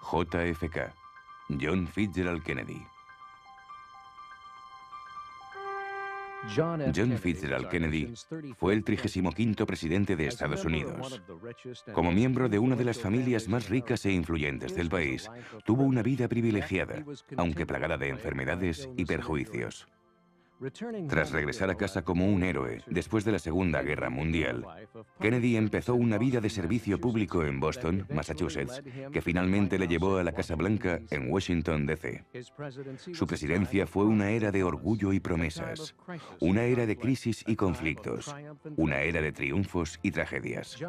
JFK, John Fitzgerald Kennedy. John Fitzgerald Kennedy fue el 35º presidente de Estados Unidos. Como miembro de una de las familias más ricas e influyentes del país, tuvo una vida privilegiada, aunque plagada de enfermedades y perjuicios. Tras regresar a casa como un héroe después de la Segunda Guerra Mundial, Kennedy empezó una vida de servicio público en Boston, Massachusetts, que finalmente le llevó a la Casa Blanca en Washington, D.C. Su presidencia fue una era de orgullo y promesas, una era de crisis y conflictos, una era de triunfos y tragedias.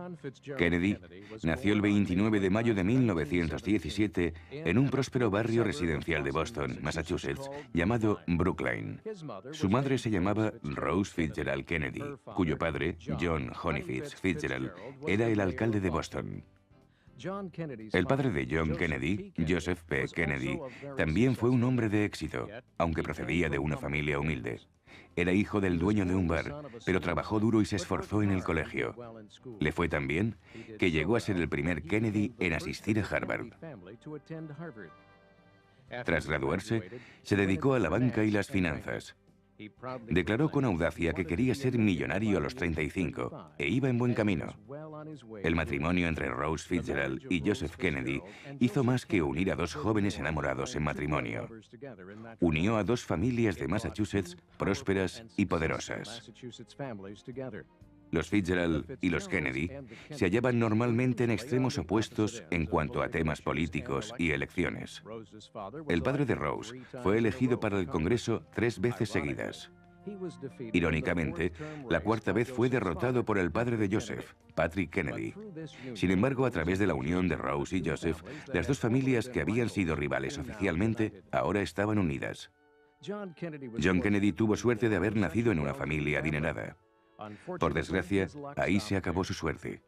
Kennedy nació el 29 de mayo de 1917 en un próspero barrio residencial de Boston, Massachusetts, llamado Brookline. Su madre se llamaba Rose Fitzgerald Kennedy, cuyo padre, John Honeyfitz Fitzgerald, era el alcalde de Boston. El padre de John Kennedy, Joseph P. Kennedy, también fue un hombre de éxito, aunque procedía de una familia humilde. Era hijo del dueño de un bar, pero trabajó duro y se esforzó en el colegio. Le fue tan bien que llegó a ser el primer Kennedy en asistir a Harvard. Tras graduarse, se dedicó a la banca y las finanzas. Declaró con audacia que quería ser millonario a los 35 e iba en buen camino. El matrimonio entre Rose Fitzgerald y Joseph Kennedy hizo más que unir a dos jóvenes enamorados en matrimonio. Unió a dos familias de Massachusetts prósperas y poderosas. Los Fitzgerald y los Kennedy se hallaban normalmente en extremos opuestos en cuanto a temas políticos y elecciones. El padre de Rose fue elegido para el Congreso 3 veces seguidas. Irónicamente, la cuarta vez fue derrotado por el padre de Joseph, Patrick Kennedy. Sin embargo, a través de la unión de Rose y Joseph, las dos familias que habían sido rivales oficialmente ahora estaban unidas. John Kennedy tuvo suerte de haber nacido en una familia adinerada. Por desgracia, ahí se acabó su suerte.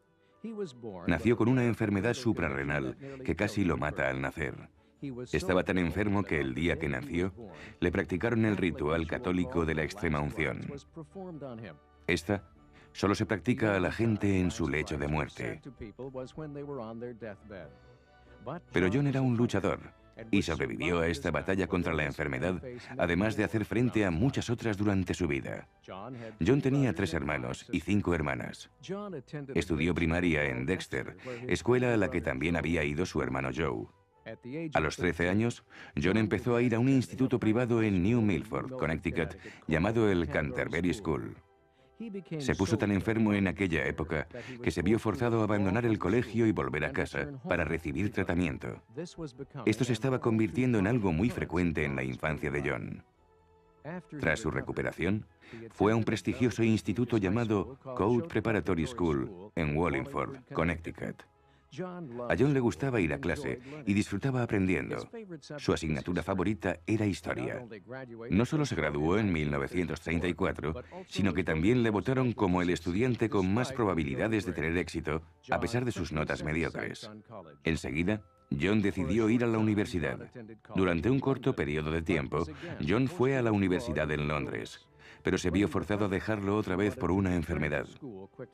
Nació con una enfermedad suprarrenal que casi lo mata al nacer. Estaba tan enfermo que el día que nació, le practicaron el ritual católico de la extrema unción. Esta solo se practica a la gente en su lecho de muerte. Pero John era un luchador y sobrevivió a esta batalla contra la enfermedad, además de hacer frente a muchas otras durante su vida. John tenía 3 hermanos y 5 hermanas. Estudió primaria en Dexter, escuela a la que también había ido su hermano Joe. A los 13 años, John empezó a ir a un instituto privado en New Milford, Connecticut, llamado el Canterbury School. Se puso tan enfermo en aquella época que se vio forzado a abandonar el colegio y volver a casa para recibir tratamiento. Esto se estaba convirtiendo en algo muy frecuente en la infancia de John. Tras su recuperación, fue a un prestigioso instituto llamado Code Preparatory School en Wallingford, Connecticut. A John le gustaba ir a clase y disfrutaba aprendiendo. Su asignatura favorita era historia. No solo se graduó en 1934, sino que también le votaron como el estudiante con más probabilidades de tener éxito, a pesar de sus notas mediocres. Enseguida, John decidió ir a la universidad. Durante un corto periodo de tiempo, John fue a la universidad en Londres, pero se vio forzado a dejarlo otra vez por una enfermedad.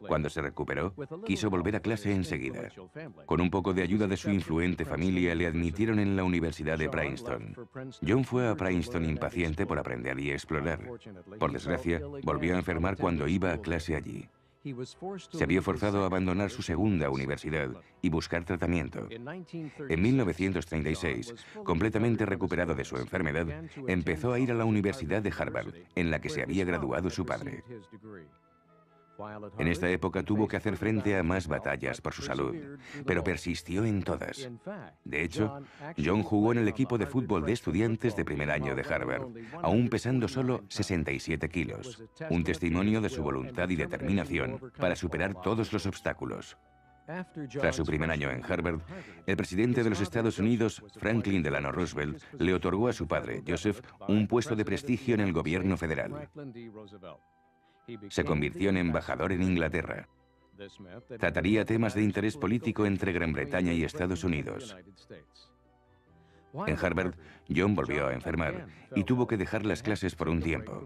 Cuando se recuperó, quiso volver a clase enseguida. Con un poco de ayuda de su influente familia, le admitieron en la Universidad de Princeton. John fue a Princeton impaciente por aprender y explorar. Por desgracia, volvió a enfermar cuando iba a clase allí. Se vio forzado a abandonar su segunda universidad y buscar tratamiento. En 1936, completamente recuperado de su enfermedad, empezó a ir a la Universidad de Harvard, en la que se había graduado su padre. En esta época tuvo que hacer frente a más batallas por su salud, pero persistió en todas. De hecho, John jugó en el equipo de fútbol de estudiantes de primer año de Harvard, aún pesando solo 67 kilos, un testimonio de su voluntad y determinación para superar todos los obstáculos. Tras su primer año en Harvard, el presidente de los Estados Unidos, Franklin Delano Roosevelt, le otorgó a su padre, Joseph, un puesto de prestigio en el gobierno federal. Se convirtió en embajador en Inglaterra. Trataría temas de interés político entre Gran Bretaña y Estados Unidos. En Harvard, John volvió a enfermar y tuvo que dejar las clases por un tiempo.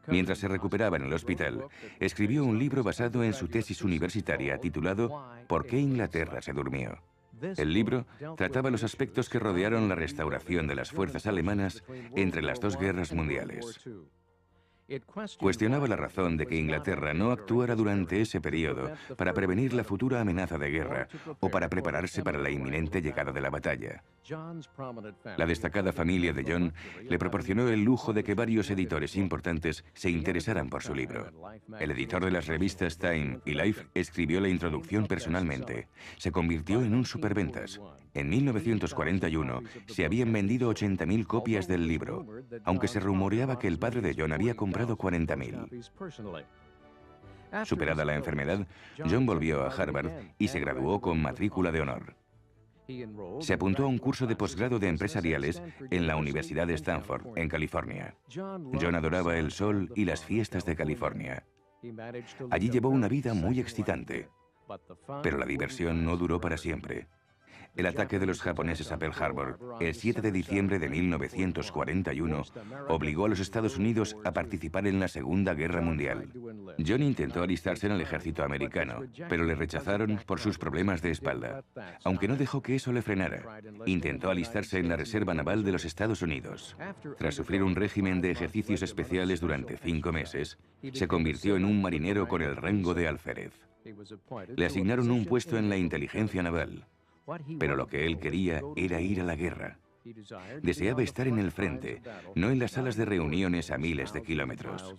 Mientras se recuperaba en el hospital, escribió un libro basado en su tesis universitaria titulado ¿Por qué Inglaterra se durmió? El libro trataba los aspectos que rodearon la restauración de las fuerzas alemanas entre las dos guerras mundiales. Cuestionaba la razón de que Inglaterra no actuara durante ese periodo para prevenir la futura amenaza de guerra o para prepararse para la inminente llegada de la batalla. La destacada familia de John le proporcionó el lujo de que varios editores importantes se interesaran por su libro. El editor de las revistas Time y Life escribió la introducción personalmente. Se convirtió en un superventas. En 1941 se habían vendido 80.000 copias del libro, aunque se rumoreaba que el padre de John había comprado 40.000. Superada la enfermedad, John volvió a Harvard y se graduó con matrícula de honor. Se apuntó a un curso de posgrado de empresariales en la Universidad de Stanford, en California. John adoraba el sol y las fiestas de California. Allí llevó una vida muy excitante, pero la diversión no duró para siempre. El ataque de los japoneses a Pearl Harbor, el 7 de diciembre de 1941, obligó a los Estados Unidos a participar en la Segunda Guerra Mundial. John intentó alistarse en el ejército americano, pero le rechazaron por sus problemas de espalda. Aunque no dejó que eso le frenara, intentó alistarse en la Reserva Naval de los Estados Unidos. Tras sufrir un régimen de ejercicios especiales durante 5 meses, se convirtió en un marinero con el rango de alférez. Le asignaron un puesto en la inteligencia naval. Pero lo que él quería era ir a la guerra. Deseaba estar en el frente, no en las salas de reuniones a miles de kilómetros.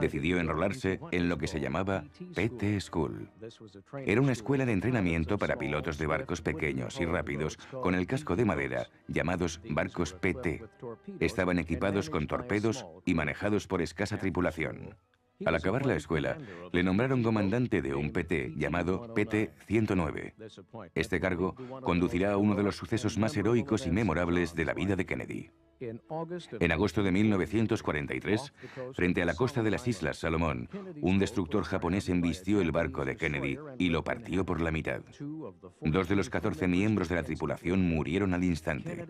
Decidió enrolarse en lo que se llamaba PT School. Era una escuela de entrenamiento para pilotos de barcos pequeños y rápidos con el casco de madera, llamados barcos PT. Estaban equipados con torpedos y manejados por escasa tripulación. Al acabar la escuela, le nombraron comandante de un PT llamado PT-109. Este cargo conducirá a uno de los sucesos más heroicos y memorables de la vida de Kennedy. En agosto de 1943, frente a la costa de las Islas Salomón, un destructor japonés embistió el barco de Kennedy y lo partió por la mitad. 2 de los 14 miembros de la tripulación murieron al instante.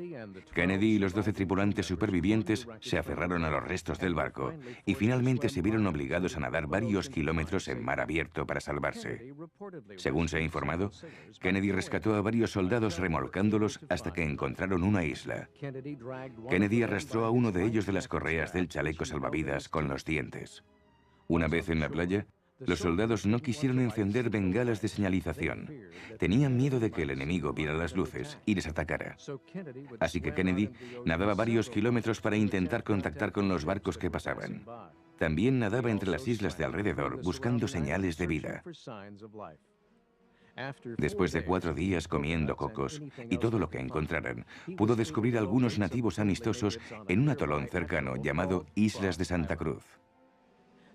Kennedy y los 12 tripulantes supervivientes se aferraron a los restos del barco y finalmente se vieron obligados a nadar varios kilómetros en mar abierto para salvarse. Según se ha informado, Kennedy rescató a varios soldados remolcándolos hasta que encontraron una isla. Kennedy arrastró a uno de ellos de las correas del chaleco salvavidas con los dientes. Una vez en la playa, los soldados no quisieron encender bengalas de señalización. Tenían miedo de que el enemigo viera las luces y les atacara. Así que Kennedy nadaba varios kilómetros para intentar contactar con los barcos que pasaban. También nadaba entre las islas de alrededor buscando señales de vida. Después de 4 días comiendo cocos y todo lo que encontraran, pudo descubrir algunos nativos amistosos en un atolón cercano llamado Islas de Santa Cruz.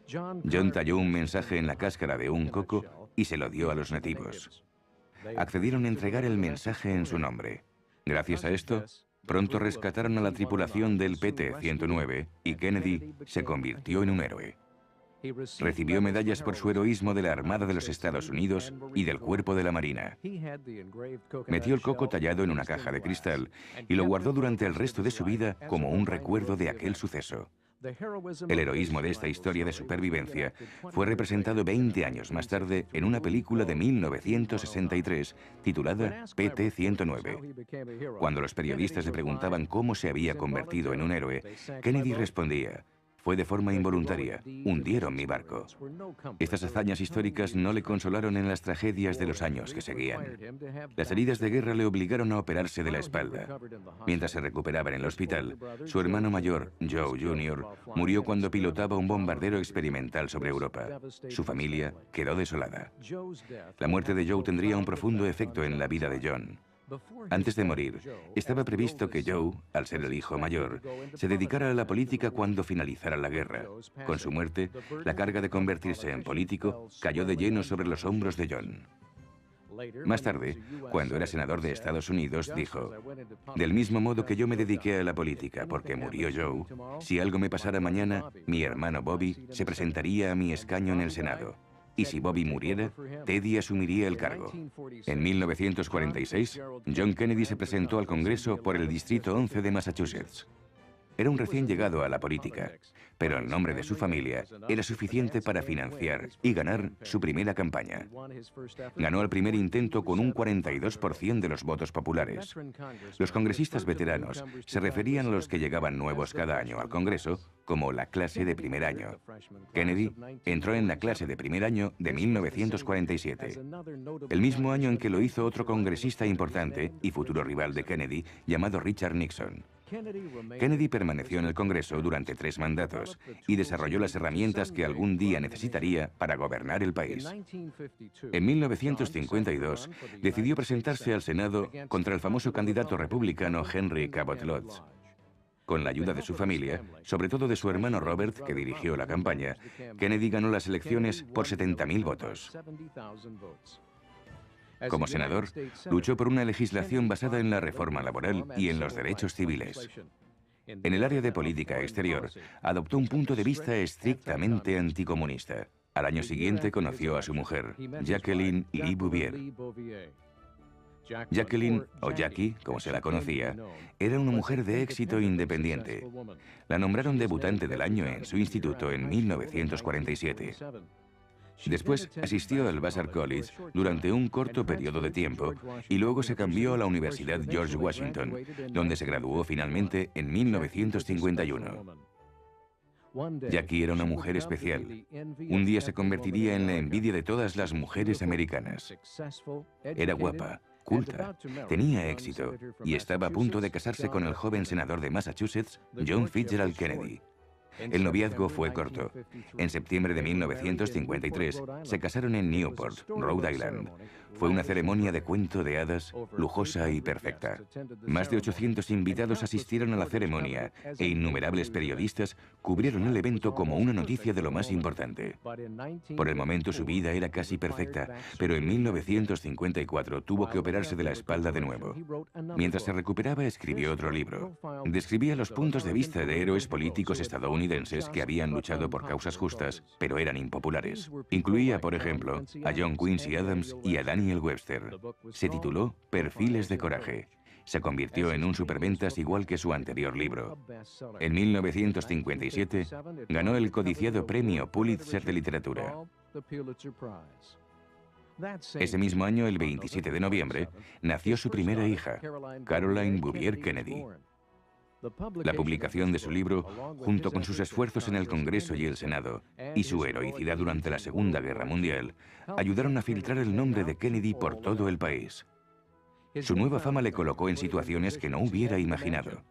John talló un mensaje en la cáscara de un coco y se lo dio a los nativos. Accedieron a entregar el mensaje en su nombre. Gracias a esto, pronto rescataron a la tripulación del PT-109 y Kennedy se convirtió en un héroe. Recibió medallas por su heroísmo de la Armada de los Estados Unidos y del Cuerpo de la Marina. Metió el coco tallado en una caja de cristal y lo guardó durante el resto de su vida como un recuerdo de aquel suceso. El heroísmo de esta historia de supervivencia fue representado 20 años más tarde en una película de 1963 titulada PT-109. Cuando los periodistas le preguntaban cómo se había convertido en un héroe, Kennedy respondía: fue de forma involuntaria, hundieron mi barco. Estas hazañas históricas no le consolaron en las tragedias de los años que seguían. Las heridas de guerra le obligaron a operarse de la espalda. Mientras se recuperaba en el hospital, su hermano mayor, Joe Jr., murió cuando pilotaba un bombardero experimental sobre Europa. Su familia quedó desolada. La muerte de Joe tendría un profundo efecto en la vida de John. Antes de morir, estaba previsto que Joe, al ser el hijo mayor, se dedicara a la política cuando finalizara la guerra. Con su muerte, la carga de convertirse en político cayó de lleno sobre los hombros de John. Más tarde, cuando era senador de Estados Unidos, dijo: «Del mismo modo que yo me dediqué a la política porque murió Joe, si algo me pasara mañana, mi hermano Bobby se presentaría a mi escaño en el Senado. Y si Bobby muriera, Teddy asumiría el cargo». En 1946, John Kennedy se presentó al Congreso por el Distrito 11 de Massachusetts. Era un recién llegado a la política, pero el nombre de su familia era suficiente para financiar y ganar su primera campaña. Ganó al primer intento con un 42% de los votos populares. Los congresistas veteranos se referían a los que llegaban nuevos cada año al Congreso como la clase de primer año. Kennedy entró en la clase de primer año de 1947, el mismo año en que lo hizo otro congresista importante y futuro rival de Kennedy llamado Richard Nixon. Kennedy permaneció en el Congreso durante 3 mandatos y desarrolló las herramientas que algún día necesitaría para gobernar el país. En 1952, decidió presentarse al Senado contra el famoso candidato republicano Henry Cabot Lodge. Con la ayuda de su familia, sobre todo de su hermano Robert, que dirigió la campaña, Kennedy ganó las elecciones por 70.000 votos. Como senador, luchó por una legislación basada en la reforma laboral y en los derechos civiles. En el área de política exterior, adoptó un punto de vista estrictamente anticomunista. Al año siguiente conoció a su mujer, Jacqueline Lee Bouvier. Jacqueline, o Jackie, como se la conocía, era una mujer de éxito independiente. La nombraron debutante del año en su instituto en 1947. Después asistió al Vassar College durante un corto periodo de tiempo y luego se cambió a la Universidad George Washington, donde se graduó finalmente en 1951. Jackie era una mujer especial. Un día se convertiría en la envidia de todas las mujeres americanas. Era guapa, culta, tenía éxito y estaba a punto de casarse con el joven senador de Massachusetts, John Fitzgerald Kennedy. El noviazgo fue corto. En septiembre de 1953 se casaron en Newport, Rhode Island. Fue una ceremonia de cuento de hadas, lujosa y perfecta. Más de 800 invitados asistieron a la ceremonia e innumerables periodistas cubrieron el evento como una noticia de lo más importante. Por el momento su vida era casi perfecta, pero en 1954 tuvo que operarse de la espalda de nuevo. Mientras se recuperaba, escribió otro libro. Describía los puntos de vista de héroes políticos estadounidenses que habían luchado por causas justas, pero eran impopulares. Incluía, por ejemplo, a John Quincy Adams y a Daniel Webster. Se tituló Perfiles de coraje. Se convirtió en un superventas igual que su anterior libro. En 1957 ganó el codiciado premio Pulitzer de literatura. Ese mismo año, el 27 de noviembre, nació su primera hija, Caroline Bouvier Kennedy. La publicación de su libro, junto con sus esfuerzos en el Congreso y el Senado, y su heroicidad durante la Segunda Guerra Mundial, ayudaron a filtrar el nombre de Kennedy por todo el país. Su nueva fama le colocó en situaciones que no hubiera imaginado.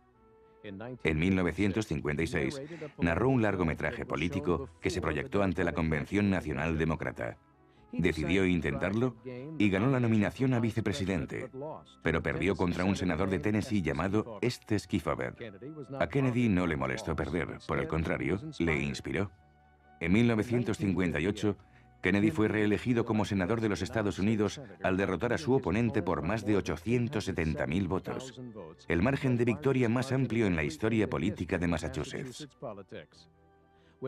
En 1956, narró un largometraje político que se proyectó ante la Convención Nacional Demócrata. Decidió intentarlo y ganó la nominación a vicepresidente, pero perdió contra un senador de Tennessee llamado Estes Kefauver. A Kennedy no le molestó perder, por el contrario, le inspiró. En 1958, Kennedy fue reelegido como senador de los Estados Unidos al derrotar a su oponente por más de 870.000 votos, el margen de victoria más amplio en la historia política de Massachusetts.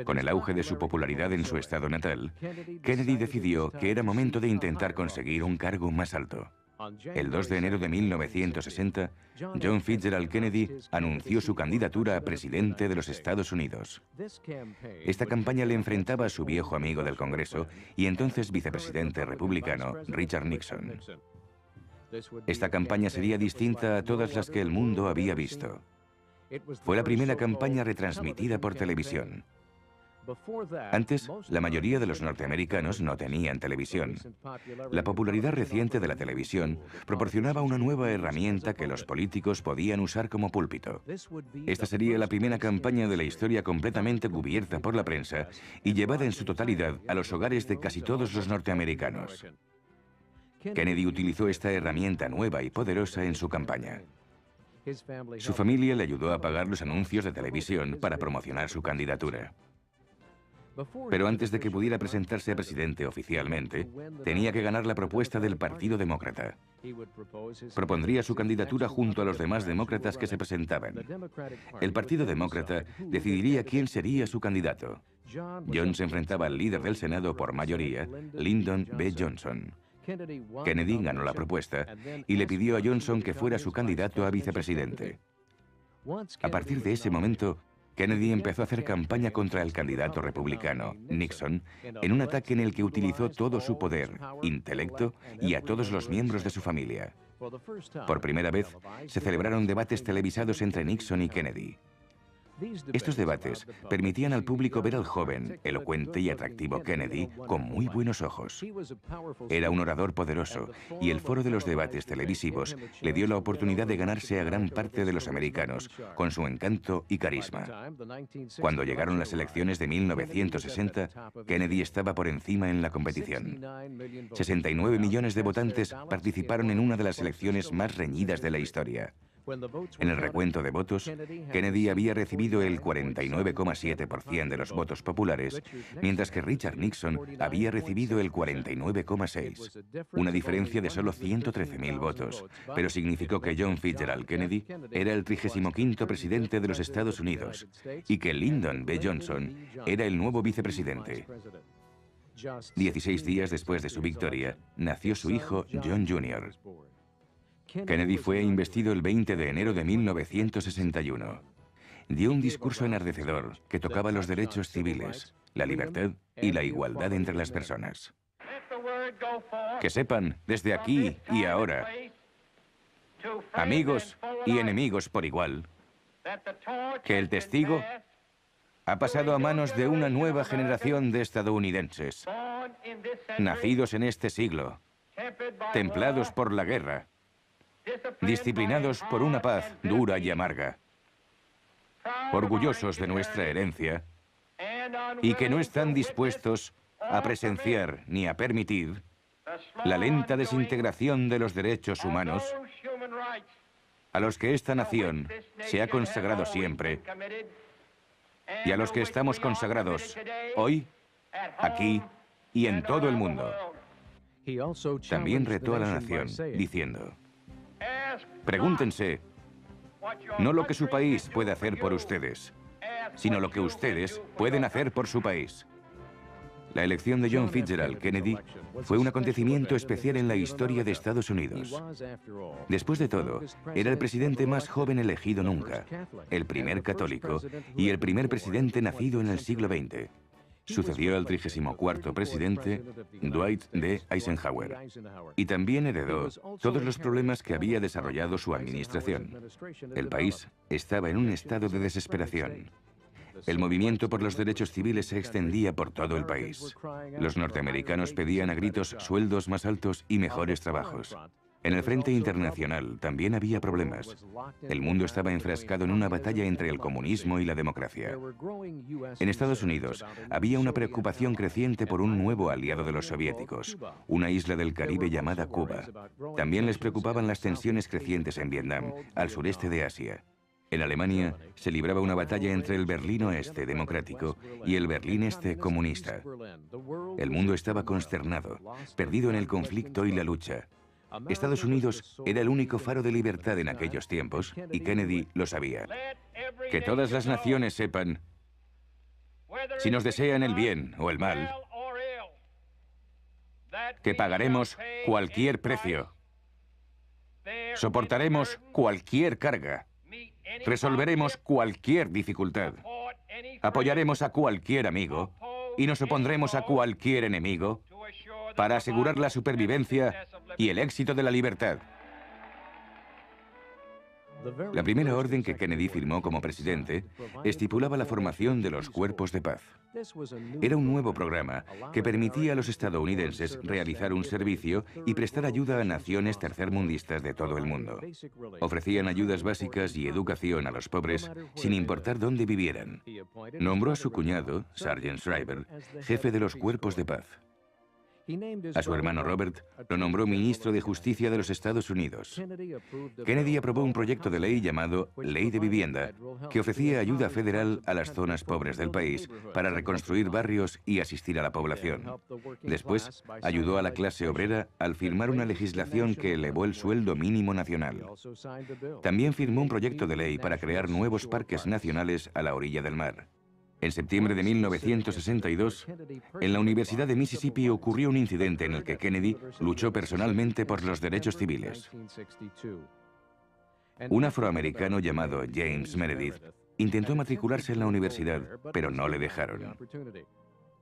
Con el auge de su popularidad en su estado natal, Kennedy decidió que era momento de intentar conseguir un cargo más alto. El 2 de enero de 1960, John Fitzgerald Kennedy anunció su candidatura a presidente de los Estados Unidos. Esta campaña le enfrentaba a su viejo amigo del Congreso y entonces vicepresidente republicano, Richard Nixon. Esta campaña sería distinta a todas las que el mundo había visto. Fue la primera campaña retransmitida por televisión. Antes, la mayoría de los norteamericanos no tenían televisión. La popularidad reciente de la televisión proporcionaba una nueva herramienta que los políticos podían usar como púlpito. Esta sería la primera campaña de la historia completamente cubierta por la prensa y llevada en su totalidad a los hogares de casi todos los norteamericanos. Kennedy utilizó esta herramienta nueva y poderosa en su campaña. Su familia le ayudó a pagar los anuncios de televisión para promocionar su candidatura. Pero antes de que pudiera presentarse a presidente oficialmente, tenía que ganar la propuesta del Partido Demócrata. Propondría su candidatura junto a los demás demócratas que se presentaban. El Partido Demócrata decidiría quién sería su candidato. John se enfrentaba al líder del Senado por mayoría, Lyndon B. Johnson. Kennedy ganó la propuesta y le pidió a Johnson que fuera su candidato a vicepresidente. A partir de ese momento, Kennedy empezó a hacer campaña contra el candidato republicano, Nixon, en un ataque en el que utilizó todo su poder, intelecto y a todos los miembros de su familia. Por primera vez, se celebraron debates televisados entre Nixon y Kennedy. Estos debates permitían al público ver al joven, elocuente y atractivo Kennedy con muy buenos ojos. Era un orador poderoso y el foro de los debates televisivos le dio la oportunidad de ganarse a gran parte de los americanos con su encanto y carisma. Cuando llegaron las elecciones de 1960, Kennedy estaba por encima en la competición. 69 millones de votantes participaron en una de las elecciones más reñidas de la historia. En el recuento de votos, Kennedy había recibido el 49,7% de los votos populares, mientras que Richard Nixon había recibido el 49,6%. Una diferencia de solo 113.000 votos, pero significó que John Fitzgerald Kennedy era el 35º presidente de los Estados Unidos y que Lyndon B. Johnson era el nuevo vicepresidente. 16 días después de su victoria, nació su hijo John Jr. Kennedy fue investido el 20 de enero de 1961. Dio un discurso enardecedor que tocaba los derechos civiles, la libertad y la igualdad entre las personas. Que sepan, desde aquí y ahora, amigos y enemigos por igual, que el testigo ha pasado a manos de una nueva generación de estadounidenses, nacidos en este siglo, templados por la guerra, disciplinados por una paz dura y amarga, orgullosos de nuestra herencia y que no están dispuestos a presenciar ni a permitir la lenta desintegración de los derechos humanos a los que esta nación se ha consagrado siempre y a los que estamos consagrados hoy, aquí y en todo el mundo. También retó a la nación diciendo: pregúntense no lo que su país puede hacer por ustedes, sino lo que ustedes pueden hacer por su país. La elección de John Fitzgerald Kennedy fue un acontecimiento especial en la historia de Estados Unidos. Después de todo, era el presidente más joven elegido nunca, el primer católico y el primer presidente nacido en el siglo XX. Sucedió al 34º presidente, Dwight D. Eisenhower, y también heredó todos los problemas que había desarrollado su administración. El país estaba en un estado de desesperación. El movimiento por los derechos civiles se extendía por todo el país. Los norteamericanos pedían a gritos sueldos más altos y mejores trabajos. En el frente internacional también había problemas. El mundo estaba enfrascado en una batalla entre el comunismo y la democracia. En Estados Unidos había una preocupación creciente por un nuevo aliado de los soviéticos, una isla del Caribe llamada Cuba. También les preocupaban las tensiones crecientes en Vietnam, al sureste de Asia. En Alemania se libraba una batalla entre el Berlín Oeste democrático y el Berlín Este comunista. El mundo estaba consternado, perdido en el conflicto y la lucha. Estados Unidos era el único faro de libertad en aquellos tiempos y Kennedy lo sabía. Que todas las naciones sepan, si nos desean el bien o el mal, que pagaremos cualquier precio, soportaremos cualquier carga, resolveremos cualquier dificultad, apoyaremos a cualquier amigo y nos opondremos a cualquier enemigo para asegurar la supervivencia y el éxito de la libertad. La primera orden que Kennedy firmó como presidente estipulaba la formación de los cuerpos de paz. Era un nuevo programa que permitía a los estadounidenses realizar un servicio y prestar ayuda a naciones tercermundistas de todo el mundo. Ofrecían ayudas básicas y educación a los pobres sin importar dónde vivieran. Nombró a su cuñado, Sargent Shriver, jefe de los cuerpos de paz. A su hermano Robert lo nombró ministro de Justicia de los Estados Unidos. Kennedy aprobó un proyecto de ley llamado Ley de Vivienda, que ofrecía ayuda federal a las zonas pobres del país para reconstruir barrios y asistir a la población. Después, ayudó a la clase obrera al firmar una legislación que elevó el sueldo mínimo nacional. También firmó un proyecto de ley para crear nuevos parques nacionales a la orilla del mar. En septiembre de 1962, en la Universidad de Mississippi ocurrió un incidente en el que Kennedy luchó personalmente por los derechos civiles. Un afroamericano llamado James Meredith intentó matricularse en la universidad, pero no le dejaron.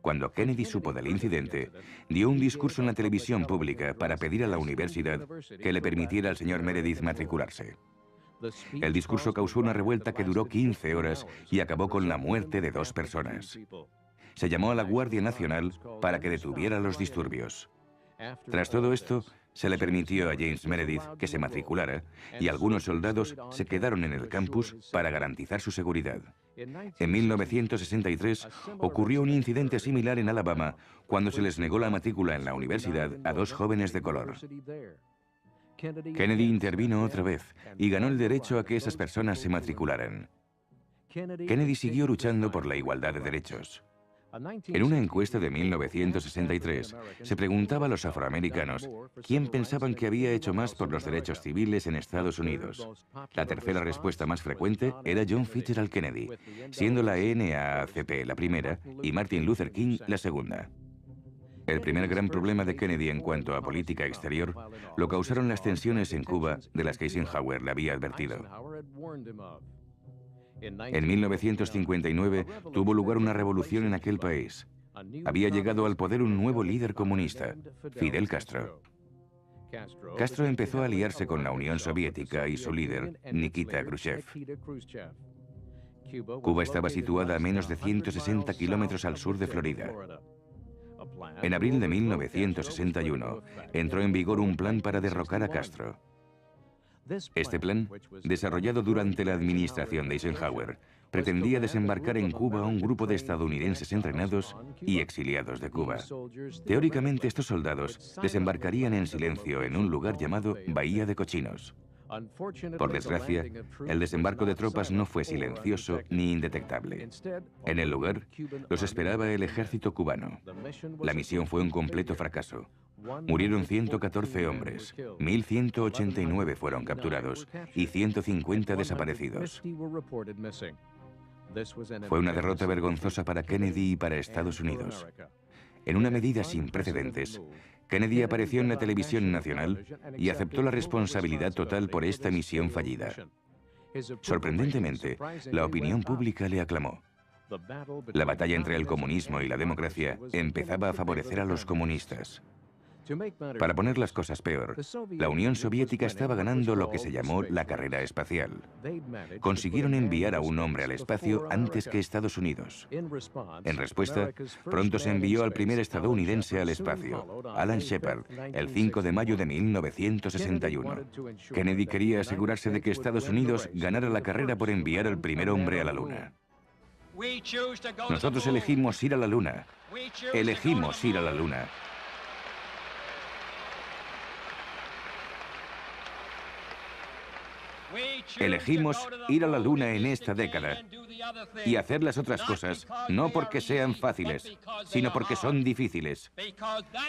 Cuando Kennedy supo del incidente, dio un discurso en la televisión pública para pedir a la universidad que le permitiera al señor Meredith matricularse. El discurso causó una revuelta que duró 15 horas y acabó con la muerte de 2 personas. Se llamó a la Guardia Nacional para que detuviera los disturbios. Tras todo esto, se le permitió a James Meredith que se matriculara y algunos soldados se quedaron en el campus para garantizar su seguridad. En 1963 ocurrió un incidente similar en Alabama cuando se les negó la matrícula en la universidad a 2 jóvenes de color. Kennedy intervino otra vez y ganó el derecho a que esas personas se matricularan. Kennedy siguió luchando por la igualdad de derechos. En una encuesta de 1963, se preguntaba a los afroamericanos quién pensaban que había hecho más por los derechos civiles en Estados Unidos. La tercera respuesta más frecuente era John Fitzgerald Kennedy, siendo la NAACP la primera y Martin Luther King la segunda. El primer gran problema de Kennedy en cuanto a política exterior lo causaron las tensiones en Cuba de las que Eisenhower le había advertido. En 1959 tuvo lugar una revolución en aquel país. Había llegado al poder un nuevo líder comunista, Fidel Castro. Castro empezó a aliarse con la Unión Soviética y su líder, Nikita Khrushchev. Cuba estaba situada a menos de 160 kilómetros al sur de Florida. En abril de 1961 entró en vigor un plan para derrocar a Castro. Este plan, desarrollado durante la administración de Eisenhower, pretendía desembarcar en Cuba a un grupo de estadounidenses entrenados y exiliados de Cuba. Teóricamente, estos soldados desembarcarían en silencio en un lugar llamado Bahía de Cochinos. Por desgracia, el desembarco de tropas no fue silencioso ni indetectable. En el lugar, los esperaba el ejército cubano. La misión fue un completo fracaso. Murieron 114 hombres, 1.189 fueron capturados y 150 desaparecidos. Fue una derrota vergonzosa para Kennedy y para Estados Unidos. En una medida sin precedentes, Kennedy apareció en la televisión nacional y aceptó la responsabilidad total por esta misión fallida. Sorprendentemente, la opinión pública le aclamó. La batalla entre el comunismo y la democracia empezaba a favorecer a los comunistas. Para poner las cosas peor, la Unión Soviética estaba ganando lo que se llamó la carrera espacial. Consiguieron enviar a un hombre al espacio antes que Estados Unidos. En respuesta, pronto se envió al primer estadounidense al espacio, Alan Shepard, el 5 de mayo de 1961. Kennedy quería asegurarse de que Estados Unidos ganara la carrera por enviar al primer hombre a la Luna. Nosotros elegimos ir a la Luna. Elegimos ir a la Luna. Elegimos ir a la Luna en esta década y hacer las otras cosas, no porque sean fáciles, sino porque son difíciles.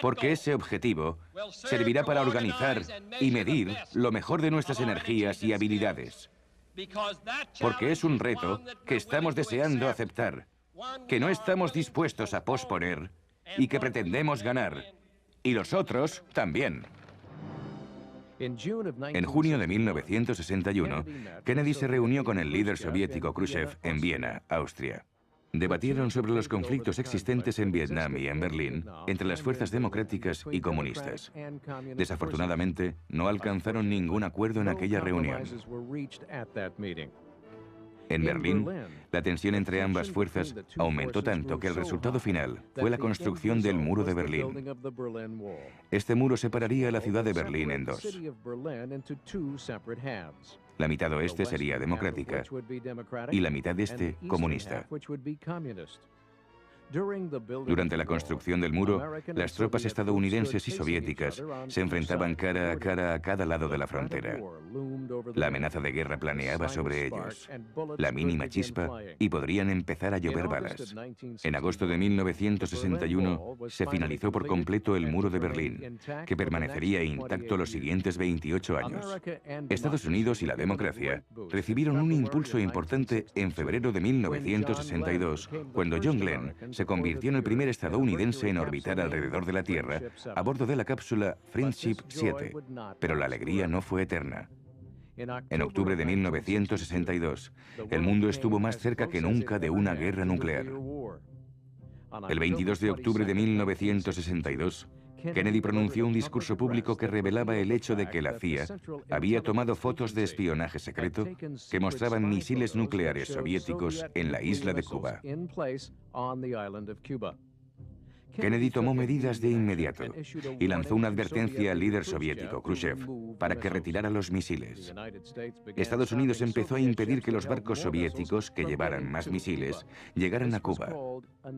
Porque ese objetivo servirá para organizar y medir lo mejor de nuestras energías y habilidades. Porque es un reto que estamos deseando aceptar, que no estamos dispuestos a posponer y que pretendemos ganar. Y los otros también. En junio de 1961, Kennedy se reunió con el líder soviético Khrushchev en Viena, Austria. Debatieron sobre los conflictos existentes en Vietnam y en Berlín entre las fuerzas democráticas y comunistas. Desafortunadamente, no alcanzaron ningún acuerdo en aquella reunión. En Berlín, la tensión entre ambas fuerzas aumentó tanto que el resultado final fue la construcción del Muro de Berlín. Este muro separaría a la ciudad de Berlín en 2. La mitad oeste sería democrática y la mitad este comunista. Durante la construcción del muro, las tropas estadounidenses y soviéticas se enfrentaban cara a cada lado de la frontera. La amenaza de guerra planeaba sobre ellos. La mínima chispa y podrían empezar a llover balas. En agosto de 1961 se finalizó por completo el muro de Berlín, que permanecería intacto los siguientes 28 años. Estados Unidos y la democracia recibieron un impulso importante en febrero de 1962, cuando John Glenn se convirtió en el primer estadounidense en orbitar alrededor de la Tierra a bordo de la cápsula Friendship 7, pero la alegría no fue eterna. En octubre de 1962, el mundo estuvo más cerca que nunca de una guerra nuclear. El 22 de octubre de 1962, Kennedy pronunció un discurso público que revelaba el hecho de que la CIA había tomado fotos de espionaje secreto que mostraban misiles nucleares soviéticos en la isla de Cuba. Kennedy tomó medidas de inmediato y lanzó una advertencia al líder soviético, Khrushchev, para que retirara los misiles. Estados Unidos empezó a impedir que los barcos soviéticos que llevaran más misiles llegaran a Cuba.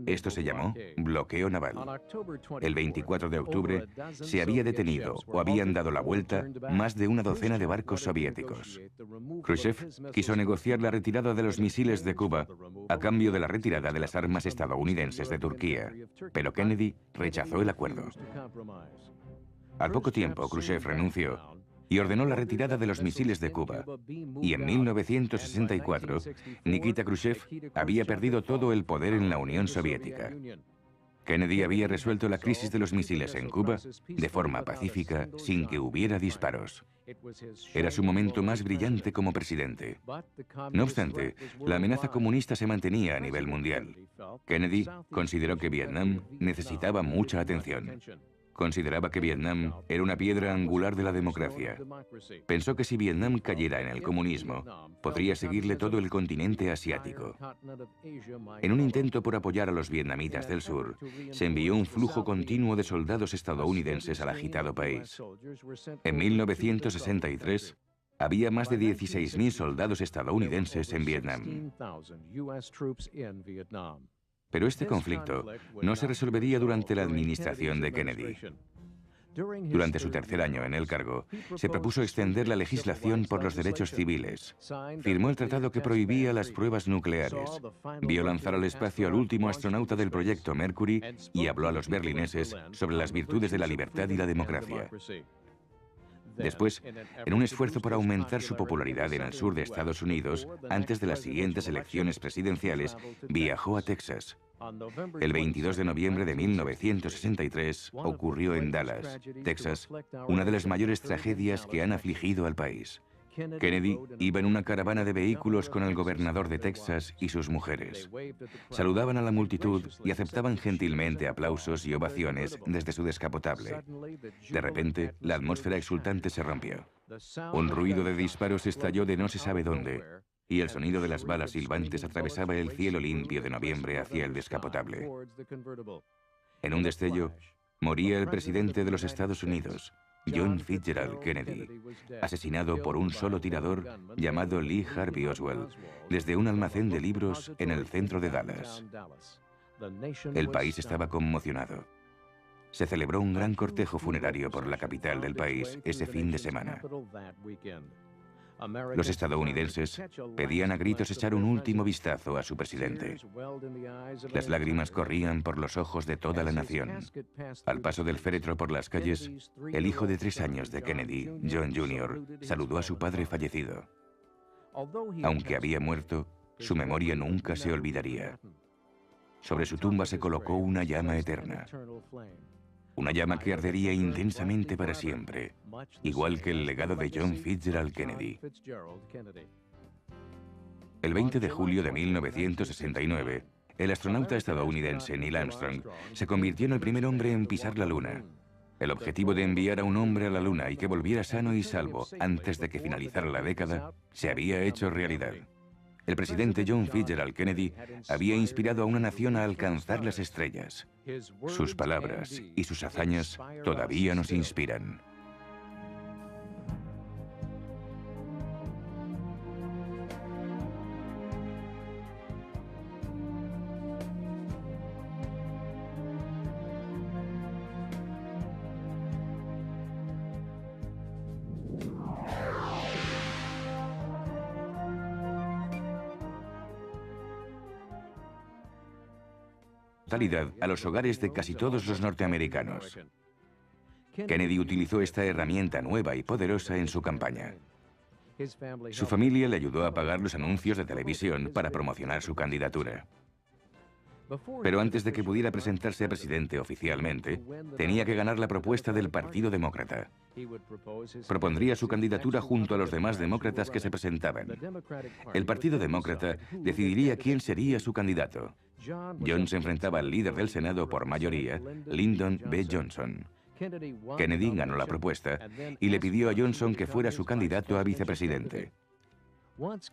Esto se llamó bloqueo naval. El 24 de octubre se había detenido o habían dado la vuelta más de una docena de barcos soviéticos. Khrushchev quiso negociar la retirada de los misiles de Cuba a cambio de la retirada de las armas estadounidenses de Turquía, pero Kennedy rechazó el acuerdo. Al poco tiempo, Khrushchev renunció y ordenó la retirada de los misiles de Cuba. Y en 1964, Nikita Khrushchev había perdido todo el poder en la Unión Soviética. Kennedy había resuelto la crisis de los misiles en Cuba de forma pacífica, sin que hubiera disparos. Era su momento más brillante como presidente. No obstante, la amenaza comunista se mantenía a nivel mundial. Kennedy consideró que Vietnam necesitaba mucha atención. Consideraba que Vietnam era una piedra angular de la democracia. Pensó que si Vietnam cayera en el comunismo, podría seguirle todo el continente asiático. En un intento por apoyar a los vietnamitas del sur, se envió un flujo continuo de soldados estadounidenses al agitado país. En 1963, había más de 16.000 soldados estadounidenses en Vietnam. Pero este conflicto no se resolvería durante la administración de Kennedy. Durante su tercer año en el cargo, se propuso extender la legislación por los derechos civiles. Firmó el tratado que prohibía las pruebas nucleares. Vio lanzar al espacio al último astronauta del proyecto Mercury y habló a los berlineses sobre las virtudes de la libertad y la democracia. Después, en un esfuerzo por aumentar su popularidad en el sur de Estados Unidos, antes de las siguientes elecciones presidenciales, viajó a Texas. El 22 de noviembre de 1963 ocurrió en Dallas, Texas, una de las mayores tragedias que han afligido al país. Kennedy iba en una caravana de vehículos con el gobernador de Texas y sus mujeres. Saludaban a la multitud y aceptaban gentilmente aplausos y ovaciones desde su descapotable. De repente, la atmósfera exultante se rompió. Un ruido de disparos estalló de no se sabe dónde, y el sonido de las balas silbantes atravesaba el cielo limpio de noviembre hacia el descapotable. En un destello, moría el presidente de los Estados Unidos, John Fitzgerald Kennedy, asesinado por un solo tirador llamado Lee Harvey Oswald, desde un almacén de libros en el centro de Dallas. El país estaba conmocionado. Se celebró un gran cortejo funerario por la capital del país ese fin de semana. Los estadounidenses pedían a gritos echar un último vistazo a su presidente. Las lágrimas corrían por los ojos de toda la nación. Al paso del féretro por las calles, el hijo de 3 años de Kennedy, John Jr., saludó a su padre fallecido. Aunque había muerto, su memoria nunca se olvidaría. Sobre su tumba se colocó una llama eterna. Una llama que ardería intensamente para siempre, igual que el legado de John Fitzgerald Kennedy. El 20 de julio de 1969, el astronauta estadounidense Neil Armstrong se convirtió en el primer hombre en pisar la Luna. El objetivo de enviar a un hombre a la Luna y que volviera sano y salvo antes de que finalizara la década se había hecho realidad. El presidente John Fitzgerald Kennedy había inspirado a una nación a alcanzar las estrellas. Sus palabras y sus hazañas todavía nos inspiran. A los hogares de casi todos los norteamericanos. Kennedy utilizó esta herramienta nueva y poderosa en su campaña. Su familia le ayudó a pagar los anuncios de televisión para promocionar su candidatura. Pero antes de que pudiera presentarse a presidente oficialmente, tenía que ganar la propuesta del Partido Demócrata. Propondría su candidatura junto a los demás demócratas que se presentaban. El Partido Demócrata decidiría quién sería su candidato. John se enfrentaba al líder del Senado por mayoría, Lyndon B. Johnson. Kennedy ganó la propuesta y le pidió a Johnson que fuera su candidato a vicepresidente.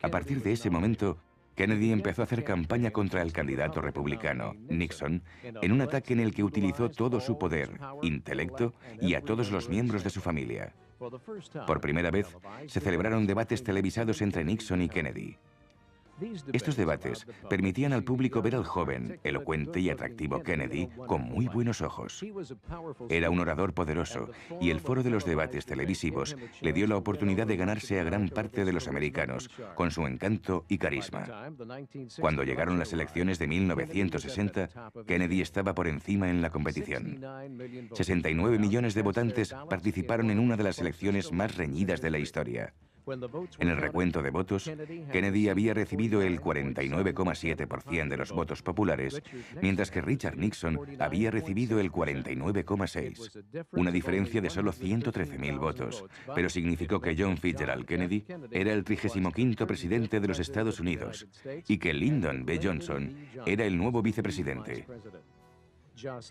A partir de ese momento, Kennedy empezó a hacer campaña contra el candidato republicano, Nixon, en un ataque en el que utilizó todo su poder, intelecto y a todos los miembros de su familia. Por primera vez, se celebraron debates televisados entre Nixon y Kennedy. Estos debates permitían al público ver al joven, elocuente y atractivo Kennedy con muy buenos ojos. Era un orador poderoso y el foro de los debates televisivos le dio la oportunidad de ganarse a gran parte de los americanos con su encanto y carisma. Cuando llegaron las elecciones de 1960, Kennedy estaba por encima en la competición. 69 millones de votantes participaron en una de las elecciones más reñidas de la historia. En el recuento de votos, Kennedy había recibido el 49,7% de los votos populares, mientras que Richard Nixon había recibido el 49,6%. Una diferencia de solo 113.000 votos, pero significó que John Fitzgerald Kennedy era el 35º presidente de los Estados Unidos y que Lyndon B. Johnson era el nuevo vicepresidente.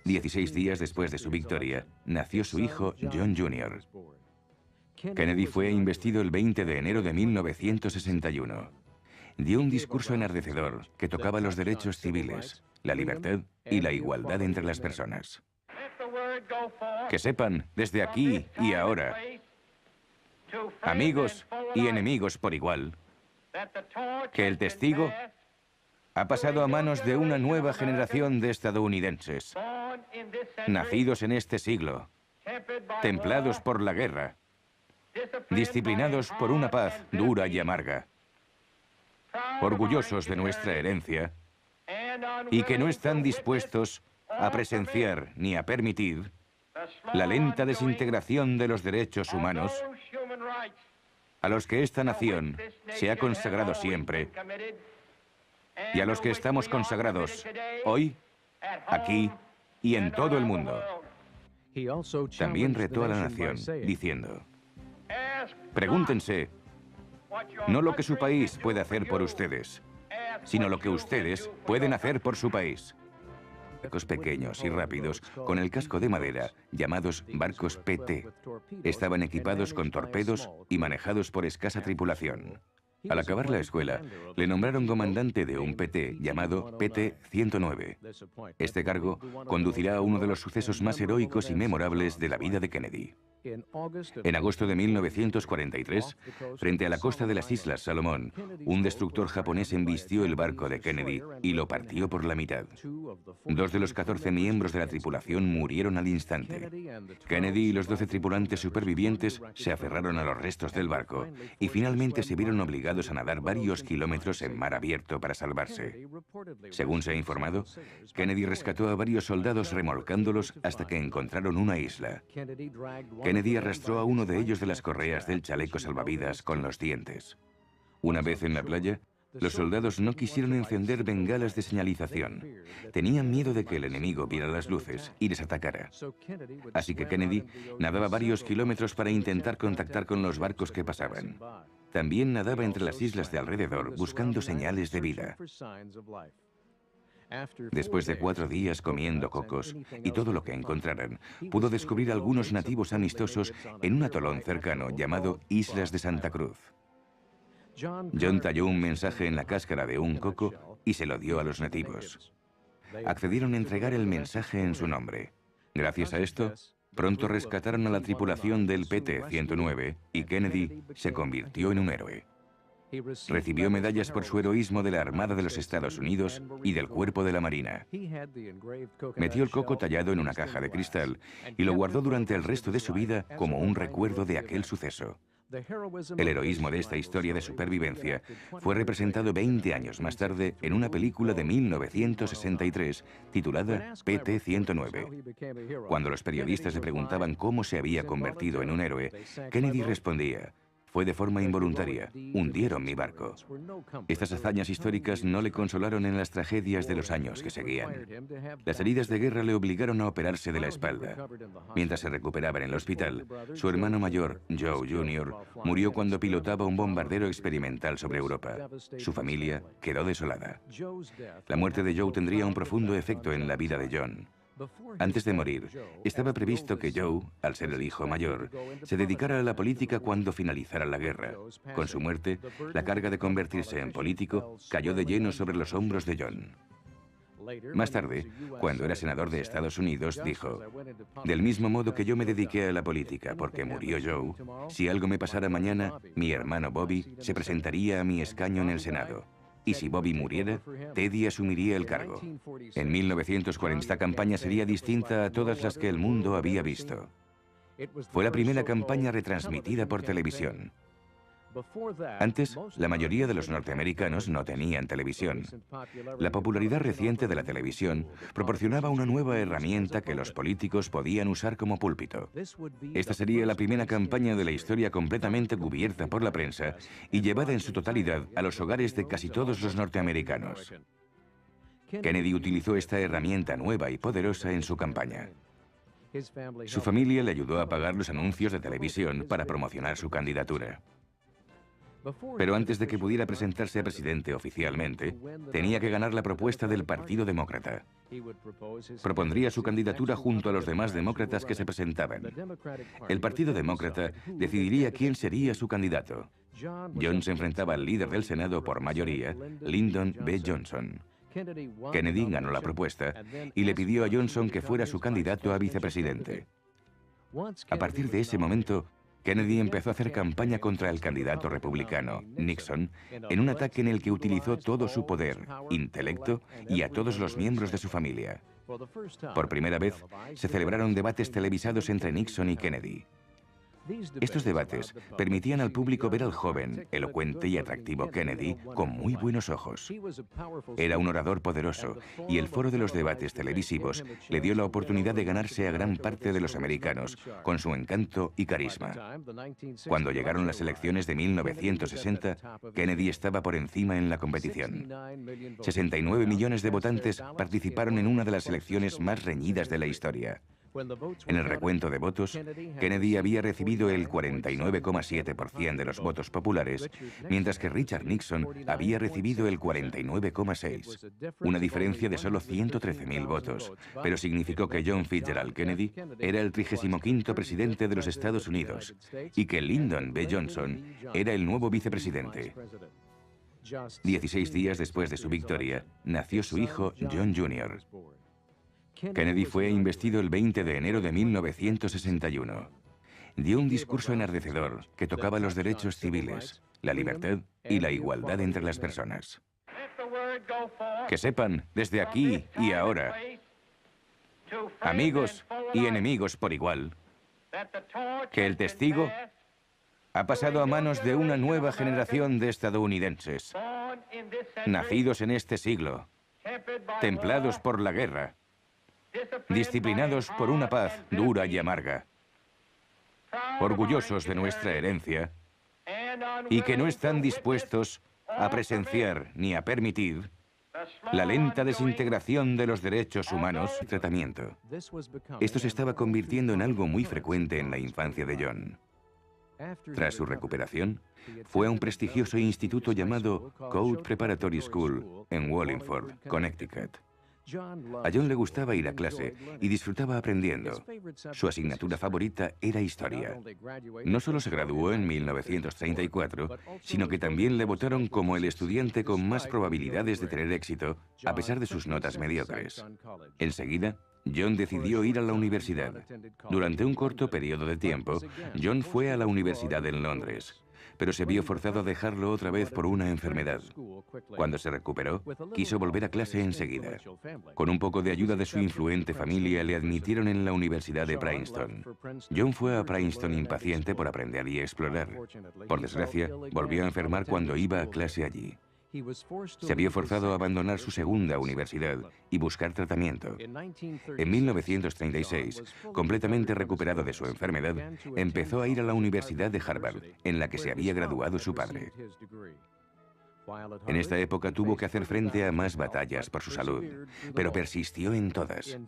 16 días después de su victoria, nació su hijo John Jr. Kennedy fue investido el 20 de enero de 1961. Dio un discurso enardecedor que tocaba los derechos civiles, la libertad y la igualdad entre las personas. Que sepan, desde aquí y ahora, amigos y enemigos por igual, que el testigo ha pasado a manos de una nueva generación de estadounidenses, nacidos en este siglo, templados por la guerra, disciplinados por una paz dura y amarga, orgullosos de nuestra herencia y que no están dispuestos a presenciar ni a permitir la lenta desintegración de los derechos humanos a los que esta nación se ha consagrado siempre y a los que estamos consagrados hoy, aquí y en todo el mundo. También retó a la nación diciendo: pregúntense no lo que su país puede hacer por ustedes, sino lo que ustedes pueden hacer por su país. Barcos pequeños y rápidos con el casco de madera, llamados barcos PT, estaban equipados con torpedos y manejados por escasa tripulación. Al acabar la escuela, le nombraron comandante de un PT llamado PT-109. Este cargo conducirá a uno de los sucesos más heroicos y memorables de la vida de Kennedy. En agosto de 1943, frente a la costa de las Islas Salomón, un destructor japonés embistió el barco de Kennedy y lo partió por la mitad. 2 de los 14 miembros de la tripulación murieron al instante. Kennedy y los 12 tripulantes supervivientes se aferraron a los restos del barco y finalmente se vieron obligados a nadar varios kilómetros en mar abierto para salvarse. Según se ha informado, Kennedy rescató a varios soldados remolcándolos hasta que encontraron una isla. Kennedy arrastró a uno de ellos de las correas del chaleco salvavidas con los dientes. Una vez en la playa, los soldados no quisieron encender bengalas de señalización. Tenían miedo de que el enemigo viera las luces y les atacara. Así que Kennedy nadaba varios kilómetros para intentar contactar con los barcos que pasaban. También nadaba entre las islas de alrededor buscando señales de vida. Después de 4 días comiendo cocos y todo lo que encontraran, pudo descubrir algunos nativos amistosos en un atolón cercano llamado Islas de Santa Cruz. John talló un mensaje en la cáscara de un coco y se lo dio a los nativos. Accedieron a entregar el mensaje en su nombre. Gracias a esto, pronto rescataron a la tripulación del PT-109 y Kennedy se convirtió en un héroe. Recibió medallas por su heroísmo de la Armada de los Estados Unidos y del Cuerpo de la Marina. Metió el coco tallado en una caja de cristal y lo guardó durante el resto de su vida como un recuerdo de aquel suceso. El heroísmo de esta historia de supervivencia fue representado 20 años más tarde en una película de 1963 titulada PT-109. Cuando los periodistas le preguntaban cómo se había convertido en un héroe, Kennedy respondía: Fue de forma involuntaria. Hundieron mi barco. Estas hazañas históricas no le consolaron en las tragedias de los años que seguían. Las heridas de guerra le obligaron a operarse de la espalda. Mientras se recuperaba en el hospital, su hermano mayor, Joe Jr., murió cuando pilotaba un bombardero experimental sobre Europa. Su familia quedó desolada. La muerte de Joe tendría un profundo efecto en la vida de John. Antes de morir, estaba previsto que Joe, al ser el hijo mayor, se dedicara a la política cuando finalizara la guerra. Con su muerte, la carga de convertirse en político cayó de lleno sobre los hombros de John. Más tarde, cuando era senador de Estados Unidos, dijo: «Del mismo modo que yo me dediqué a la política porque murió Joe, si algo me pasara mañana, mi hermano Bobby se presentaría a mi escaño en el Senado. Y si Bobby muriera, Teddy asumiría el cargo». En 1940 esta campaña sería distinta a todas las que el mundo había visto. Fue la primera campaña retransmitida por televisión. Antes, la mayoría de los norteamericanos no tenían televisión. La popularidad reciente de la televisión proporcionaba una nueva herramienta que los políticos podían usar como púlpito. Esta sería la primera campaña de la historia completamente cubierta por la prensa y llevada en su totalidad a los hogares de casi todos los norteamericanos. Kennedy utilizó esta herramienta nueva y poderosa en su campaña. Su familia le ayudó a pagar los anuncios de televisión para promocionar su candidatura. Pero antes de que pudiera presentarse a presidente oficialmente, tenía que ganar la propuesta del Partido Demócrata. Propondría su candidatura junto a los demás demócratas que se presentaban. El Partido Demócrata decidiría quién sería su candidato. John se enfrentaba al líder del Senado por mayoría, Lyndon B. Johnson. Kennedy ganó la propuesta y le pidió a Johnson que fuera su candidato a vicepresidente. A partir de ese momento, Kennedy empezó a hacer campaña contra el candidato republicano, Nixon, en un ataque en el que utilizó todo su poder, intelecto y a todos los miembros de su familia. Por primera vez, se celebraron debates televisados entre Nixon y Kennedy. Estos debates permitían al público ver al joven, elocuente y atractivo Kennedy con muy buenos ojos. Era un orador poderoso y el foro de los debates televisivos le dio la oportunidad de ganarse a gran parte de los americanos con su encanto y carisma. Cuando llegaron las elecciones de 1960, Kennedy estaba por encima en la competición. 69 millones de votantes participaron en una de las elecciones más reñidas de la historia. En el recuento de votos, Kennedy había recibido el 49,7% de los votos populares, mientras que Richard Nixon había recibido el 49,6%. Una diferencia de solo 113.000 votos, pero significó que John Fitzgerald Kennedy era el 35º presidente de los Estados Unidos y que Lyndon B. Johnson era el nuevo vicepresidente. 16 días después de su victoria, nació su hijo John Jr. Kennedy fue investido el 20 de enero de 1961. Dio un discurso enardecedor que tocaba los derechos civiles, la libertad y la igualdad entre las personas. Que sepan, desde aquí y ahora, amigos y enemigos por igual, que el testigo ha pasado a manos de una nueva generación de estadounidenses, nacidos en este siglo, templados por la guerra, disciplinados por una paz dura y amarga, orgullosos de nuestra herencia y que no están dispuestos a presenciar ni a permitir la lenta desintegración de los derechos humanos y tratamiento. Esto se estaba convirtiendo en algo muy frecuente en la infancia de John. Tras su recuperación, fue a un prestigioso instituto llamado Code Preparatory School en Wallingford, Connecticut. A John le gustaba ir a clase y disfrutaba aprendiendo. Su asignatura favorita era historia. No solo se graduó en 1934, sino que también le votaron como el estudiante con más probabilidades de tener éxito, a pesar de sus notas mediocres. Enseguida, John decidió ir a la universidad. Durante un corto periodo de tiempo, John fue a la universidad en Londres, pero se vio forzado a dejarlo otra vez por una enfermedad. Cuando se recuperó, quiso volver a clase enseguida. Con un poco de ayuda de su influente familia, le admitieron en la Universidad de Princeton. John fue a Princeton impaciente por aprender y explorar. Por desgracia, volvió a enfermar cuando iba a clase allí. Se vio forzado a abandonar su segunda universidad y buscar tratamiento. En 1936, completamente recuperado de su enfermedad, empezó a ir a la Universidad de Harvard, en la que se había graduado su padre. En esta época tuvo que hacer frente a más batallas por su salud, pero persistió en todas.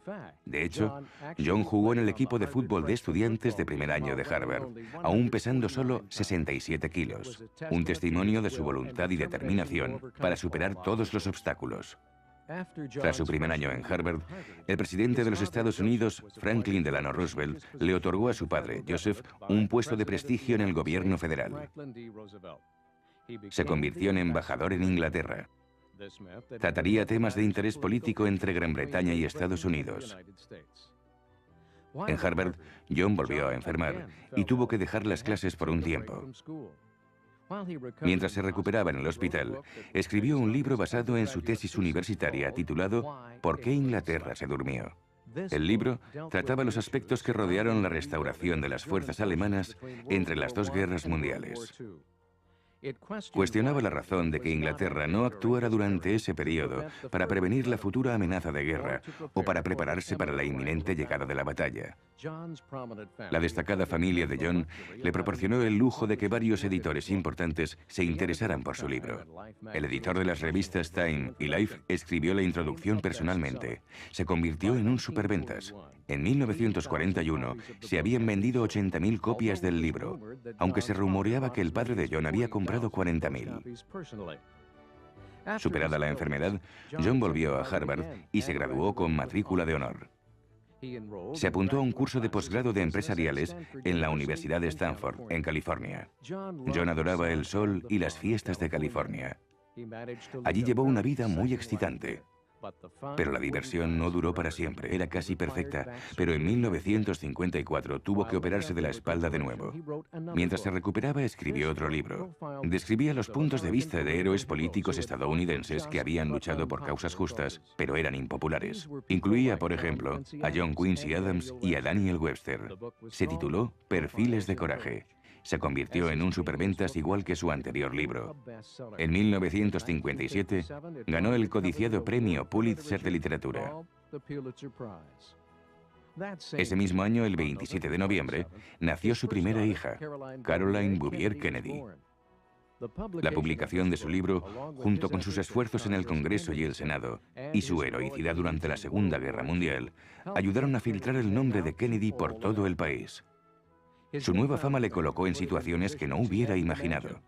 De hecho, John jugó en el equipo de fútbol de estudiantes de primer año de Harvard, aún pesando solo 67 kilos, un testimonio de su voluntad y determinación para superar todos los obstáculos. Tras su primer año en Harvard, el presidente de los Estados Unidos, Franklin Delano Roosevelt, le otorgó a su padre, Joseph, un puesto de prestigio en el gobierno federal. Se convirtió en embajador en Inglaterra. Trataría temas de interés político entre Gran Bretaña y Estados Unidos. En Harvard, John volvió a enfermar y tuvo que dejar las clases por un tiempo. Mientras se recuperaba en el hospital, escribió un libro basado en su tesis universitaria titulado ¿Por qué Inglaterra se durmió? El libro trataba los aspectos que rodearon la restauración de las fuerzas alemanas entre las dos guerras mundiales. Cuestionaba la razón de que Inglaterra no actuara durante ese periodo para prevenir la futura amenaza de guerra o para prepararse para la inminente llegada de la batalla. La destacada familia de John le proporcionó el lujo de que varios editores importantes se interesaran por su libro. El editor de las revistas Time y Life escribió la introducción personalmente. Se convirtió en un superventas. En 1941 se habían vendido 80.000 copias del libro, aunque se rumoreaba que el padre de John había comprado 40.000. Superada la enfermedad, John volvió a Harvard y se graduó con matrícula de honor. Se apuntó a un curso de posgrado de empresariales en la Universidad de Stanford, en California. John adoraba el sol y las fiestas de California. Allí llevó una vida muy excitante. Pero la diversión no duró para siempre, era casi perfecta, pero en 1954 tuvo que operarse de la espalda de nuevo. Mientras se recuperaba, escribió otro libro. Describía los puntos de vista de héroes políticos estadounidenses que habían luchado por causas justas, pero eran impopulares. Incluía, por ejemplo, a John Quincy Adams y a Daniel Webster. Se tituló Perfiles de coraje. Se convirtió en un superventas igual que su anterior libro. En 1957 ganó el codiciado premio Pulitzer de Literatura. Ese mismo año, el 27 de noviembre, nació su primera hija, Caroline Bouvier Kennedy. La publicación de su libro, junto con sus esfuerzos en el Congreso y el Senado, y su heroicidad durante la Segunda Guerra Mundial, ayudaron a filtrar el nombre de Kennedy por todo el país. Su nueva fama le colocó en situaciones que no hubiera imaginado.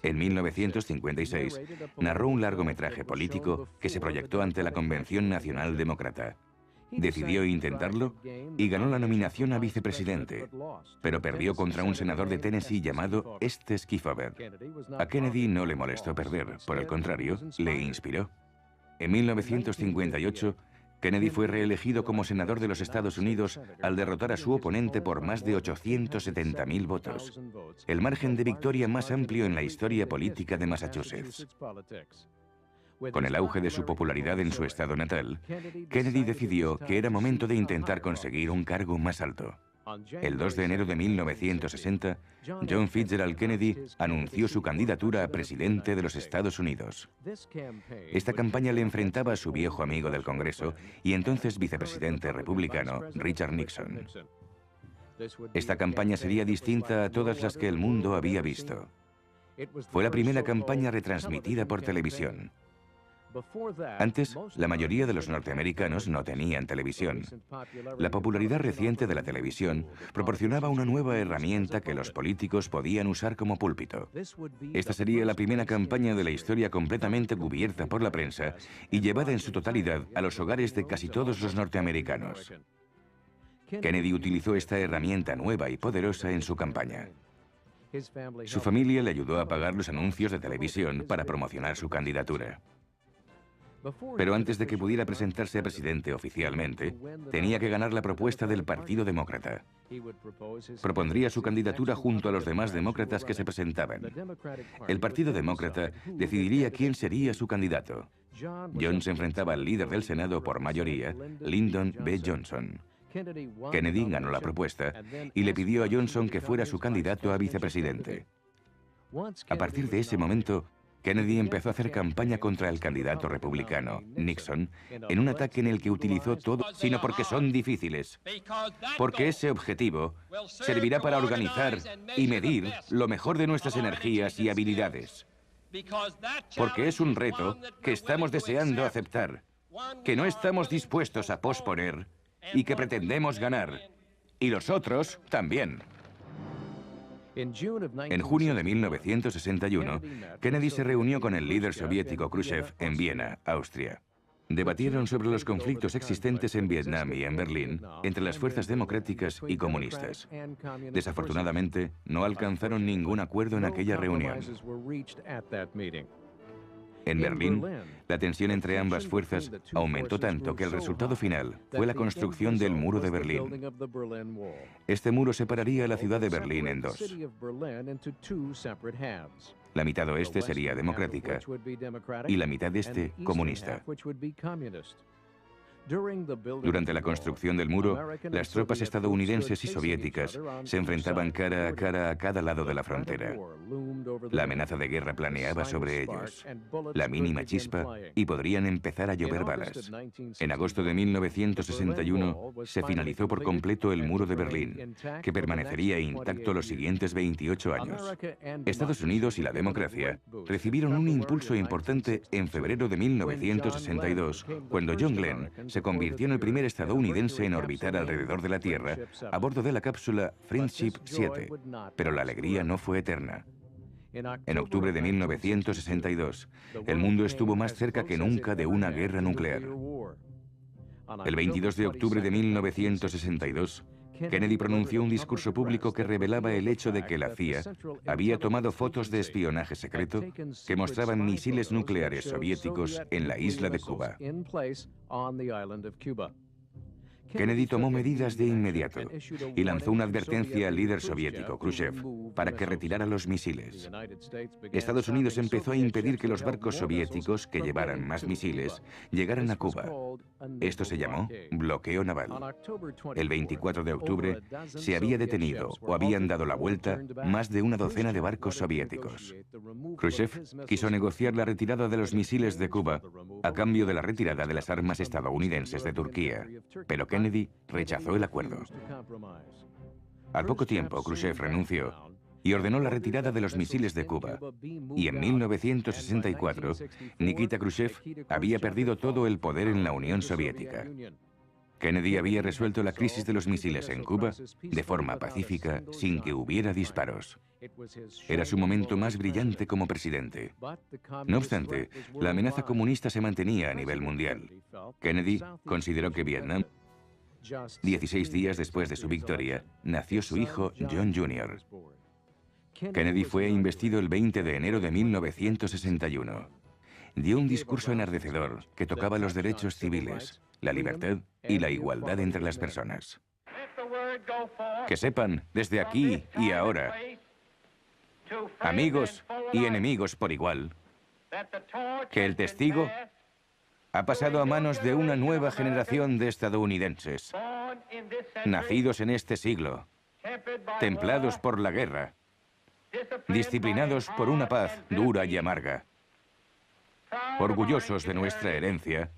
En 1956, narró un largometraje político que se proyectó ante la Convención Nacional Demócrata. Decidió intentarlo y ganó la nominación a vicepresidente, pero perdió contra un senador de Tennessee llamado Estes Kefauver. A Kennedy no le molestó perder, por el contrario, le inspiró. En 1958, Kennedy fue reelegido como senador de los Estados Unidos al derrotar a su oponente por más de 870.000 votos, el margen de victoria más amplio en la historia política de Massachusetts. Con el auge de su popularidad en su estado natal, Kennedy decidió que era momento de intentar conseguir un cargo más alto. El 2 de enero de 1960, John Fitzgerald Kennedy anunció su candidatura a presidente de los Estados Unidos. Esta campaña le enfrentaba a su viejo amigo del Congreso y entonces vicepresidente republicano, Richard Nixon. Esta campaña sería distinta a todas las que el mundo había visto. Fue la primera campaña retransmitida por televisión. Antes, la mayoría de los norteamericanos no tenían televisión. La popularidad reciente de la televisión proporcionaba una nueva herramienta que los políticos podían usar como púlpito. Esta sería la primera campaña de la historia completamente cubierta por la prensa y llevada en su totalidad a los hogares de casi todos los norteamericanos. Kennedy utilizó esta herramienta nueva y poderosa en su campaña. Su familia le ayudó a pagar los anuncios de televisión para promocionar su candidatura. Pero antes de que pudiera presentarse a presidente oficialmente, tenía que ganar la propuesta del Partido Demócrata. Propondría su candidatura junto a los demás demócratas que se presentaban. El Partido Demócrata decidiría quién sería su candidato. John se enfrentaba al líder del Senado por mayoría, Lyndon B. Johnson. Kennedy ganó la propuesta y le pidió a Johnson que fuera su candidato a vicepresidente. A partir de ese momento, Kennedy empezó a hacer campaña contra el candidato republicano, Nixon, en un ataque en el que utilizó todo, sino porque son difíciles. Porque ese objetivo servirá para organizar y medir lo mejor de nuestras energías y habilidades. Porque es un reto que estamos deseando aceptar, que no estamos dispuestos a posponer y que pretendemos ganar. Y los otros también. En junio de 1961, Kennedy se reunió con el líder soviético Khrushchev en Viena, Austria. Debatieron sobre los conflictos existentes en Vietnam y en Berlín entre las fuerzas democráticas y comunistas. Desafortunadamente, no alcanzaron ningún acuerdo en aquella reunión. En Berlín, la tensión entre ambas fuerzas aumentó tanto que el resultado final fue la construcción del Muro de Berlín. Este muro separaría la ciudad de Berlín en dos. La mitad oeste sería democrática y la mitad este comunista. Durante la construcción del muro, las tropas estadounidenses y soviéticas se enfrentaban cara a cara a cada lado de la frontera. La amenaza de guerra planeaba sobre ellos. La mínima chispa y podrían empezar a llover balas. En agosto de 1961 se finalizó por completo el muro de Berlín, que permanecería intacto los siguientes 28 años. Estados Unidos y la democracia recibieron un impulso importante en febrero de 1962, cuando John Glenn se convirtió en el primer estadounidense en orbitar alrededor de la Tierra a bordo de la cápsula Friendship 7. Pero la alegría no fue eterna. En octubre de 1962, el mundo estuvo más cerca que nunca de una guerra nuclear. El 22 de octubre de 1962, Kennedy pronunció un discurso público que revelaba el hecho de que la CIA había tomado fotos de espionaje secreto que mostraban misiles nucleares soviéticos en la isla de Cuba. Kennedy tomó medidas de inmediato y lanzó una advertencia al líder soviético, Khrushchev, para que retirara los misiles. Estados Unidos empezó a impedir que los barcos soviéticos que llevaran más misiles llegaran a Cuba. Esto se llamó bloqueo naval. El 24 de octubre se había detenido o habían dado la vuelta más de una docena de barcos soviéticos. Khrushchev quiso negociar la retirada de los misiles de Cuba a cambio de la retirada de las armas estadounidenses de Turquía, pero Kennedy rechazó el acuerdo. Al poco tiempo, Khrushchev renunció y ordenó la retirada de los misiles de Cuba. Y en 1964, Nikita Khrushchev había perdido todo el poder en la Unión Soviética. Kennedy había resuelto la crisis de los misiles en Cuba de forma pacífica, sin que hubiera disparos. Era su momento más brillante como presidente. No obstante, la amenaza comunista se mantenía a nivel mundial. Kennedy consideró que Vietnam, 16 días después de su victoria, nació su hijo John Jr. Kennedy fue investido el 20 de enero de 1961. Dio un discurso enardecedor que tocaba los derechos civiles, la libertad y la igualdad entre las personas. Que sepan, desde aquí y ahora, amigos y enemigos por igual, que el testigo ha pasado a manos de una nueva generación de estadounidenses, nacidos en este siglo, templados por la guerra, disciplinados por una paz dura y amarga, orgullosos de nuestra herencia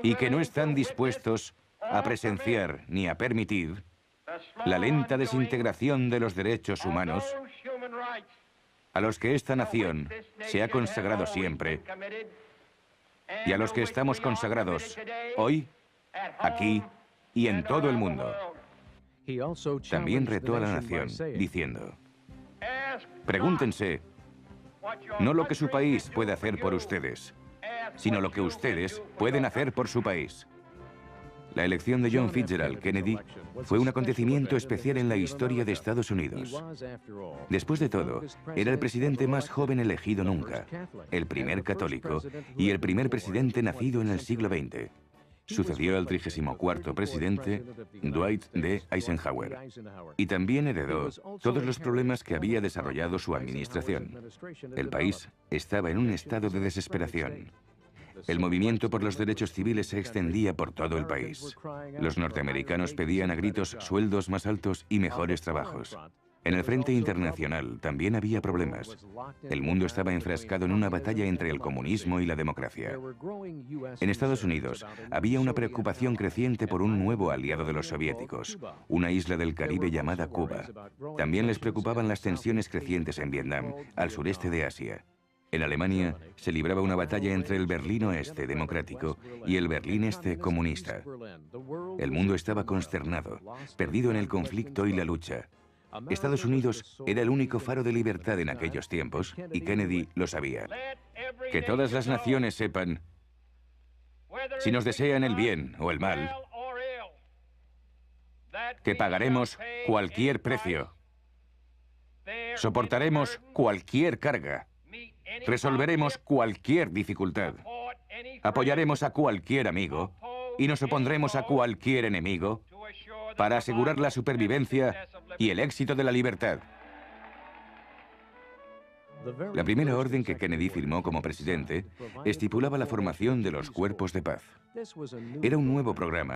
y que no están dispuestos a presenciar ni a permitir la lenta desintegración de los derechos humanos a los que esta nación se ha consagrado siempre y a los que estamos consagrados hoy, aquí y en todo el mundo. También retó a la nación diciendo: pregúntense no lo que su país puede hacer por ustedes, sino lo que ustedes pueden hacer por su país. La elección de John Fitzgerald Kennedy fue un acontecimiento especial en la historia de Estados Unidos. Después de todo, era el presidente más joven elegido nunca, el primer católico y el primer presidente nacido en el siglo XX. Sucedió al 34º presidente, Dwight D. Eisenhower, y también heredó todos los problemas que había desarrollado su administración. El país estaba en un estado de desesperación. El movimiento por los derechos civiles se extendía por todo el país. Los norteamericanos pedían a gritos sueldos más altos y mejores trabajos. En el frente internacional también había problemas. El mundo estaba enfrascado en una batalla entre el comunismo y la democracia. En Estados Unidos había una preocupación creciente por un nuevo aliado de los soviéticos, una isla del Caribe llamada Cuba. También les preocupaban las tensiones crecientes en Vietnam, al sureste de Asia. En Alemania se libraba una batalla entre el Berlín Oeste democrático y el Berlín Este comunista. El mundo estaba consternado, perdido en el conflicto y la lucha. Estados Unidos era el único faro de libertad en aquellos tiempos y Kennedy lo sabía. Que todas las naciones sepan, si nos desean el bien o el mal, que pagaremos cualquier precio, soportaremos cualquier carga, resolveremos cualquier dificultad, apoyaremos a cualquier amigo y nos opondremos a cualquier enemigo para asegurar la supervivencia y el éxito de la libertad. La primera orden que Kennedy firmó como presidente estipulaba la formación de los cuerpos de paz. Era un nuevo programa